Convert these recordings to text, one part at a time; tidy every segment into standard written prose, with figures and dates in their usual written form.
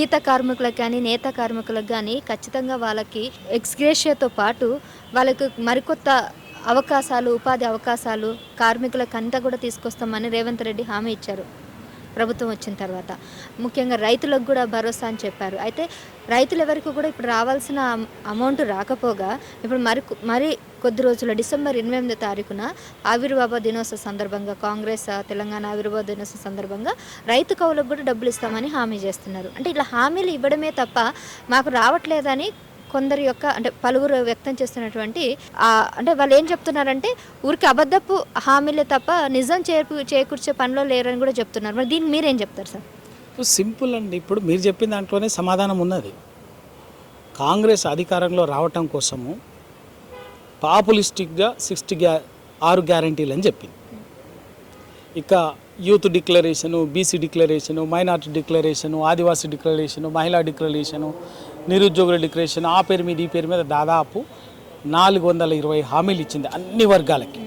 గీత కార్మికులకు కానీ నేత కార్మికులకు కానీ ఖచ్చితంగా వాళ్ళకి ఎక్స్గ్రేషియాతో పాటు వాళ్ళకు మరికొత్త అవకాశాలు, ఉపాధి అవకాశాలు కార్మికులకు అంతా కూడా తీసుకొస్తామని రేవంత్ రెడ్డి హామీ ఇచ్చారు ప్రభుత్వం వచ్చిన తర్వాత. ముఖ్యంగా రైతులకు కూడా భరోసా అని చెప్పారు. అయితే రైతులు ఎవరికి కూడా ఇప్పుడు రావాల్సిన అమౌంట్ రాకపోగా ఇప్పుడు మరి కొద్ది రోజుల్లో డిసెంబర్ 28వ తారీఖున ఆవిర్భావ దినోత్సవ సందర్భంగా కాంగ్రెస్ తెలంగాణ ఆవిర్భావ దినోత్సవ సందర్భంగా రైతు కవులకు కూడా డబ్బులు ఇస్తామని హామీ చేస్తున్నారు. అంటే ఇలా హామీలు ఇవ్వడమే తప్ప మాకు రావట్లేదని కొందరి యొక్క అంటే పలువురు వ్యక్తం చేస్తున్నటువంటి అంటే వాళ్ళు ఏం చెప్తున్నారంటే ఊరికి అబద్ధపు హామీలే తప్ప నిజం చేకూర్చే పనిలో లేరని కూడా చెప్తున్నారు. మరి దీనికి మీరేం చెప్తారు సార్? సింపుల్ అండి. ఇప్పుడు మీరు చెప్పిన దాంట్లోనే సమాధానం ఉన్నది. కాంగ్రెస్ అధికారంలో రావటం కోసము పాపులిస్టిక్గా 6 గ్యారంటీలు అని చెప్పింది. ఇక youth declaration, BC declaration, minority declaration, Adivasi declaration, మహిళా డిక్లరేషను, నిరుద్యోగుల డిక్లరేషన్, ఆ పేరు మీద ఈ పేరు మీద దాదాపు 420 హామీలు ఇచ్చింది అన్ని వర్గాలకి.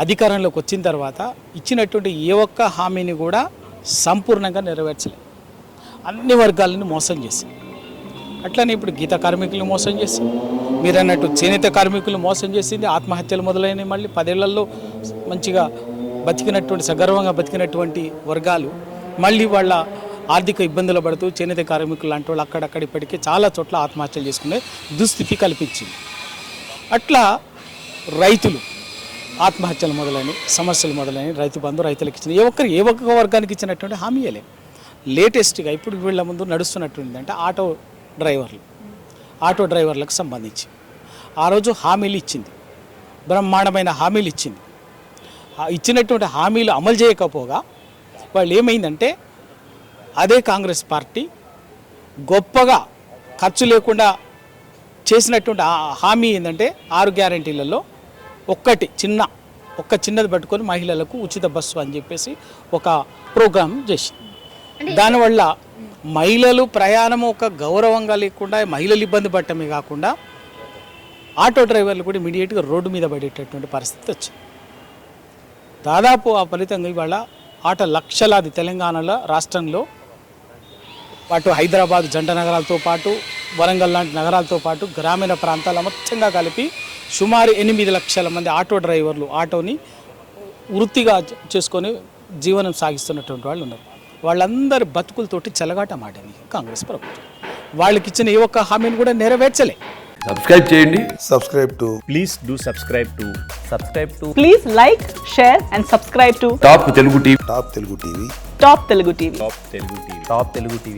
అధికారంలోకి వచ్చిన తర్వాత ఇచ్చినటువంటి ఏ ఒక్క హామీని కూడా సంపూర్ణంగా నెరవేర్చలేదు. అన్ని వర్గాలను మోసం చేసింది. అట్లనే ఇప్పుడు గీత కార్మికులు మోసం చేసింది, మీరు అన్నట్టు చేనేత కార్మికులు మోసం చేసింది. ఆత్మహత్యలు మొదలైనవి. మళ్ళీ 10 ఏళ్లలో మంచిగా బతికినటువంటి సగర్వంగా బతికినటువంటి వర్గాలు మళ్ళీ వాళ్ళ ఆర్థిక ఇబ్బందులు పడుతూ చేనేత కార్మికులు లాంటి వాళ్ళు అక్కడక్కడ ఇప్పటికీ చాలా చోట్ల ఆత్మహత్యలు చేసుకునే దుస్థితి కల్పించింది. అట్లా రైతులు ఆత్మహత్యలు మొదలైన సమస్యలు మొదలైన రైతు బంధు రైతులకు ఇచ్చిన ఏ ఒక్క వర్గానికి ఇచ్చినటువంటి హామీయలే. లేటెస్ట్గా ఇప్పుడు వీళ్ళ ముందు నడుస్తున్నటువంటి అంటే ఆటో డ్రైవర్లకు సంబంధించి ఆ రోజు హామీలు ఇచ్చింది, బ్రహ్మాండమైన హామీలు ఇచ్చింది. ఇచ్చినటువంటి హామీలు అమలు చేయకపోగా వాళ్ళు ఏమైందంటే అదే కాంగ్రెస్ పార్టీ గొప్పగా ఖర్చు లేకుండా చేసినటువంటి హామీ ఏంటంటే 6 గ్యారంటీలలో చిన్నది పట్టుకొని మహిళలకు ఉచిత బస్సు అని చెప్పేసి ఒక ప్రోగ్రాం చేసింది. దానివల్ల మహిళలు ప్రయాణం ఒక గౌరవంగా లేకుండా మహిళలు ఇబ్బంది పడటమే కాకుండా ఆటో డ్రైవర్లు కూడా ఇమీడియట్గా రోడ్డు మీద పడేటటువంటి పరిస్థితి వచ్చింది. దాదాపు ఆ ఫలితంగా ఇవాళ లక్షలాది తెలంగాణలో రాష్ట్రంలో అటు హైదరాబాద్ జంట నగరాలతో పాటు వరంగల్ లాంటి నగరాలతో పాటు గ్రామీణ ప్రాంతాల మొత్తంగా కలిపి సుమారు 8 లక్షల మంది ఆటో డ్రైవర్లు ఆటోని వృత్తిగా చేసుకొని జీవనం సాగిస్తున్నటువంటి వాళ్ళు ఉన్నారు. వాళ్ళందరి బతుకులతోటి చెలగాట మాటని కాంగ్రెస్ ప్రభుత్వం వాళ్ళకి ఇచ్చిన ఏ ఒక్క హామీని కూడా నెరవేర్చలే. సబ్స్క్రైబ్ చేయండి. Please do subscribe to please like, share and subscribe to top Telugu TV. Top Telugu TV. Top Telugu TV.